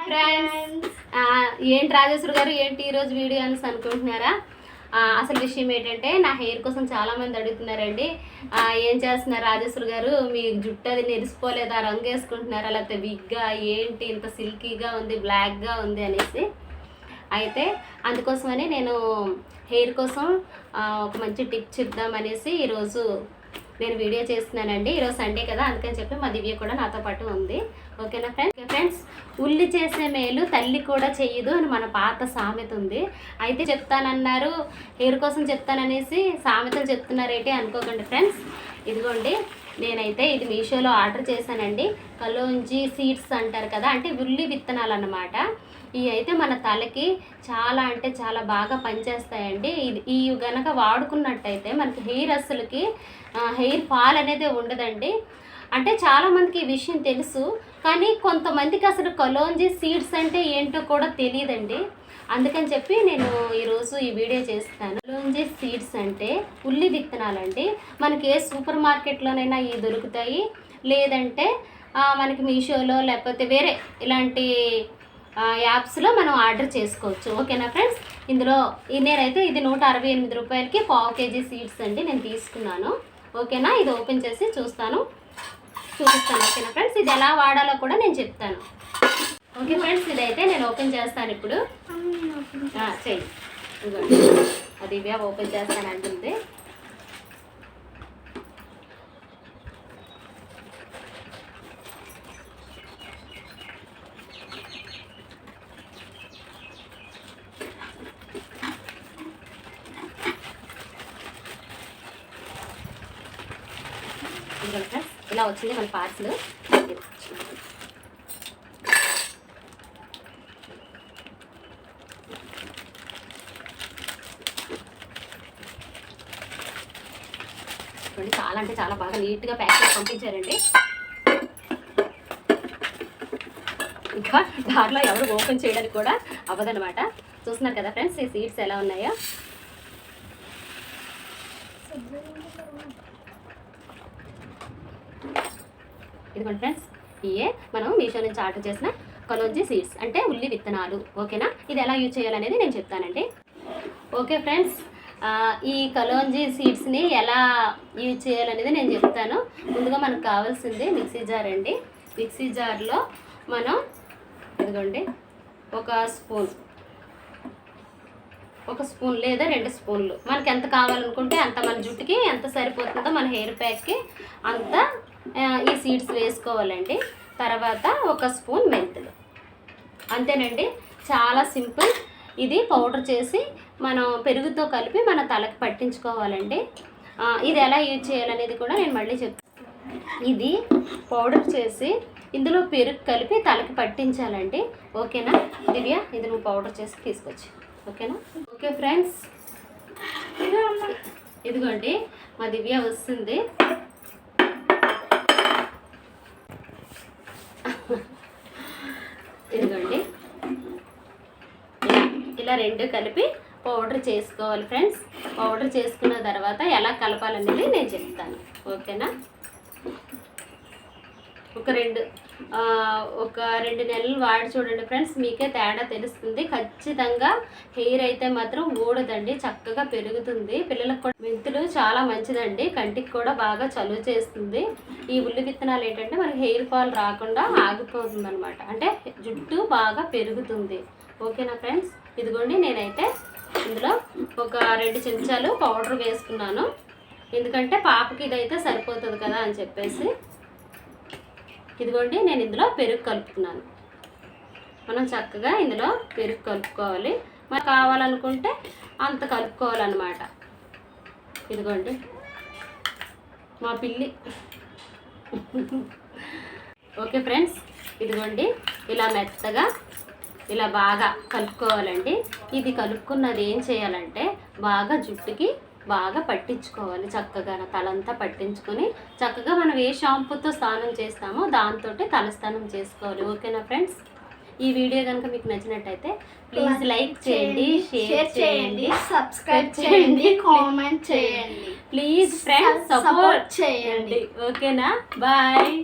Friends, ఏంటి రాజేశ్వరి గారు ఏంటి ఈరోజు వీడియో అనేసి అనుకుంటున్నారా? అసలు విషయం ఏంటంటే నా హెయిర్ కోసం చాలామంది అడుగుతున్నారండి. ఏం చేస్తున్నారు రాజేశ్వరి గారు, మీ జుట్టు అది నెరిసిపోలేదా, రంగు వేసుకుంటున్నారా, లేకపోతే విగ్గా ఏంటి ఇంత సిల్కీగా ఉంది, బ్లాక్గా ఉంది అనేసి. అయితే అందుకోసమని నేను హెయిర్ కోసం ఒక మంచి టిప్ చెప్దామనేసి ఈరోజు నేను వీడియో చేస్తున్నానండి. ఈరోజు సండే కదా, అందుకని చెప్పి మా దివ్య కూడా నాతో పాటు ఉంది. ఓకేనా ఫ్రెండ్స్, ఉల్లి చేసే మేలు తల్లి కూడా చెయ్యదు అని మన పాత సామెత ఉంది. అయితే చెప్తానన్నారు, హెయిర్ కోసం చెప్తాననేసి సామెతలు చెప్తున్నారేంటి అనుకోకండి ఫ్రెండ్స్. ఇదిగోండి, నేనైతే ఇది మీషోలో ఆర్డర్ చేశానండి. కలోంజీ సీడ్స్ అంటారు కదా, అంటే ఉల్లి విత్తనాలు అన్నమాట. ఇవి అయితే మన తలకి చాలా అంటే చాలా బాగా పనిచేస్తాయండి. ఈ గనక వాడుకున్నట్టయితే మనకి హెయిర్ అస్సలకి హెయిర్ ఫాల్ అనేది ఉండదండి. అంటే చాలామందికి ఈ విషయం తెలుసు, కానీ కొంతమందికి అసలు కలోంజీ సీడ్స్ అంటే ఏంటో కూడా తెలియదండి. అందుకని చెప్పి నేను ఈరోజు ఈ వీడియో చేస్తాను. కలోంజీ సీడ్స్ అంటే ఉల్లి విత్తనాలండి. మనకి ఏ సూపర్ మార్కెట్లోనైనా ఇవి దొరుకుతాయి, లేదంటే మనకి మీషోలో లేకపోతే వేరే ఇలాంటి యాప్స్లో మనం ఆర్డర్ చేసుకోవచ్చు. ఓకేనా ఫ్రెండ్స్, ఇందులో నేనైతే ఇది 168 రూపాయలకి 1/2 kg సీడ్స్ అండి నేను తీసుకున్నాను. ఓకేనా, ఇది ఓపెన్ చేసి చూపిస్తాను. ఓకేనా ఫ్రెండ్స్, ఇది ఎలా వాడాలో కూడా నేను చెప్తాను. ఓకే ఫ్రెండ్స్, ఇదైతే నేను ఓపెన్ చేస్తాను ఇప్పుడు. చెయ్యి, అది ఇవే ఓపెన్ చేస్తాను అంటుంది. ఇలా వచ్చింది మన పార్సల్. చాలా అంటే చాలా బాగా నీట్గా ప్యాక్ చేసి పంపించారండి. ఇంకా దాంట్లో ఎవరు ఓపెన్ చేయడానికి కూడా అవ్వదన్నమాట. చూస్తున్నారు కదా ఫ్రెండ్స్, ఈ సీడ్స్ ఎలా ఉన్నాయో. ఇదిగోండి ఫ్రెండ్స్, ఇవే మనం మీషో నుంచి ఆర్డర్ చేసిన కలోంజీ సీడ్స్ అంటే ఉల్లి విత్తనాలు. ఓకేనా, ఇది ఎలా యూజ్ చేయాలనేది నేను చెప్తానండి. ఓకే ఫ్రెండ్స్, ఈ కలోంజీ సీడ్స్ని ఎలా యూజ్ చేయాలనేది నేను చెప్తాను. ముందుగా మనకు కావాల్సింది మిక్సీ జార్ అండి. మిక్సీ జార్లో మనం ఇదిగోండి ఒక స్పూన్ లేదా 2 స్పూన్లు మనకి ఎంత కావాలనుకుంటే అంత, మన జుట్టుకి ఎంత సరిపోతుందో మన హెయిర్ ప్యాక్కి అంత ఈ సీడ్స్ వేసుకోవాలండి. తర్వాత 1 స్పూన్ మెంతులు, అంతేనండి. చాలా సింపుల్. ఇది పౌడర్ చేసి మనం పెరుగుతో కలిపి మన తలకి పట్టించుకోవాలండి. ఇది ఎలా యూజ్ చేయాలనేది కూడా నేను మళ్ళీ చెప్తాను. ఇది పౌడర్ చేసి ఇందులో పెరుగు కలిపి తలకి పట్టించాలండి. ఓకేనా దివ్య, ఇది నువ్వు పౌడర్ చేసి తీసుకొచ్చి. ఓకేనా. ఓకే ఫ్రెండ్స్, ఇదిగోండి మా దివ్య వస్తుంది. ఇదిగోండి, ఇలా 2 కలిపి పౌడర్ చేసుకోవాలి ఫ్రెండ్స్. పౌడర్ చేసుకున్న తర్వాత ఎలా కలపాలనేది నేను చెప్తాను. ఓకేనా. ఒక 2 నెలలు వాడి చూడండి ఫ్రెండ్స్, మీకే తేడా తెలుస్తుంది. ఖచ్చితంగా హెయిర్ అయితే మాత్రం ఊడదండి, చక్కగా పెరుగుతుంది. పిల్లలకు కూడా మెంతులు చాలా మంచిదండి, కంటికి కూడా బాగా చలువ చేస్తుంది. ఈ ఉల్లి విత్తనాలు ఏంటంటే మనకి హెయిర్ ఫాల్ రాకుండా ఆగిపోతుంది అనమాట, అంటే జుట్టు బాగా పెరుగుతుంది. ఓకేనా ఫ్రెండ్స్, ఇదిగోండి నేనైతే ఇందులో ఒక 2 చెంచాలు పౌడర్ వేసుకున్నాను. ఎందుకంటే పాపకి ఇదైతే సరిపోతుంది కదా అని చెప్పేసి. ఇదిగోండి నేను ఇందులో పెరుగు కలుపుతున్నాను. మనం చక్కగా ఇందులో పెరుగు కలుపుకోవాలి. మనకు కావాలనుకుంటే అంత కలుపుకోవాలన్నమాట. ఇదిగోండి మా పిల్లి. ఓకే ఫ్రెండ్స్, ఇదిగోండి ఇలా మెత్తగా ఇలా బాగా కలుపుకోవాలండి. ఇది కలుపుకున్నది ఏం చేయాలంటే బాగా జుట్టుకి బాగా పట్టించుకోవాలి. చక్కగా తలంతా పట్టించుకొని చక్కగా మనం ఏ షాంపూతో స్నానం చేస్తామో దాంతో తలస్నానం చేసుకోవాలి. ఓకేనా ఫ్రెండ్స్, ఈ వీడియో కనుక మీకు నచ్చినట్టయితే ప్లీజ్ లైక్ చేయండి, షేర్ చేయండి, సబ్స్క్రైబ్ చేయండి, కామెంట్ చేయండి. ప్లీజ్ ఫ్రెండ్స్ సపోర్ట్ చేయండి. ఓకేనా, బాయ్.